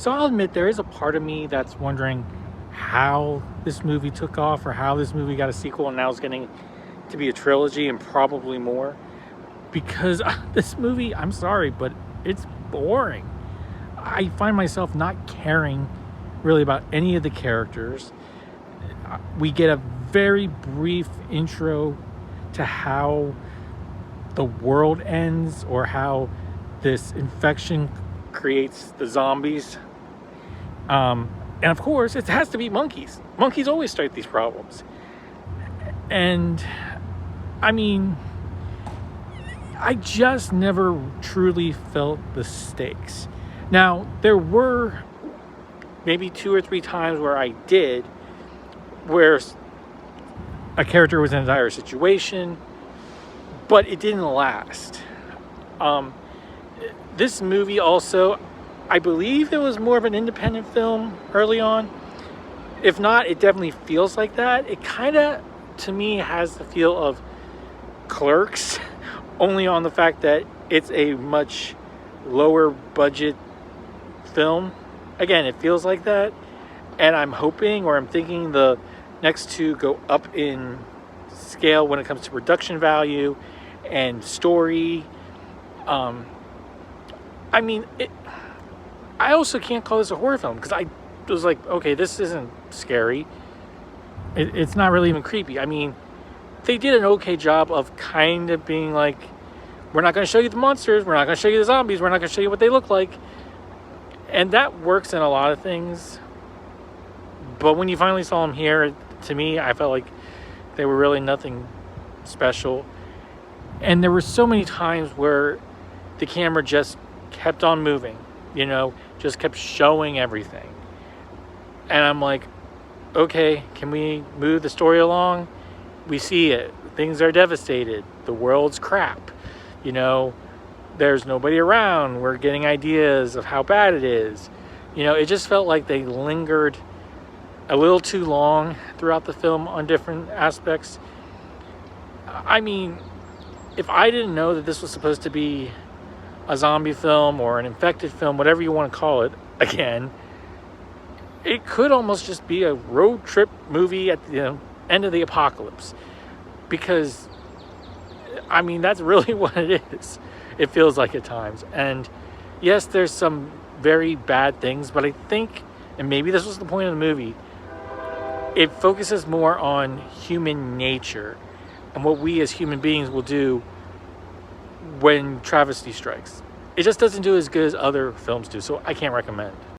So I'll admit there is a part of me that's wondering how this movie took off or how this movie got a sequel and now is getting to be a trilogy and probably more. Because this movie, I'm sorry, but it's boring. I find myself not caring really about any of the characters. We get a very brief intro to how the world ends or how this infection creates the zombies. And of course, it has to be monkeys. Monkeys always start these problems. And I mean, I just never truly felt the stakes. Now, there were maybe 2 or 3 times where I did, where a character was in a dire situation, but it didn't last. This movie also, I believe it was more of an independent film early on. If not, it definitely feels like that. It kind of, to me, has the feel of Clerks, only on the fact that it's a much lower budget film. Again, it feels like that. And I'm hoping, or I'm thinking, the next two go up in scale when it comes to production value and story. I mean, I also can't call this a horror film because I was like, okay, this isn't scary. It's not really even creepy. I mean, they did an okay job of kind of being like, we're not going to show you the monsters, we're not going to show you the zombies, we're not going to show you what they look like. And that works in a lot of things. But when you finally saw them here, to me, I felt like they were really nothing special. And there were so many times where the camera just kept on moving, just kept showing everything. And I'm like, okay, can we move the story along? We see it. Things are devastated. The world's crap. There's nobody around. We're getting ideas of how bad it is. It just felt like they lingered a little too long throughout the film on different aspects. I mean, if I didn't know that this was supposed to be a zombie film or an infected film, whatever you want to call it, again, it could almost just be a road trip movie at the end of the apocalypse. Because, I mean, that's really what it is. It feels like at times. And yes, there's some very bad things, but I think, and maybe this was the point of the movie, it focuses more on human nature and what we as human beings will do when travesty strikes. It just doesn't do as good as other films do, so I can't recommend.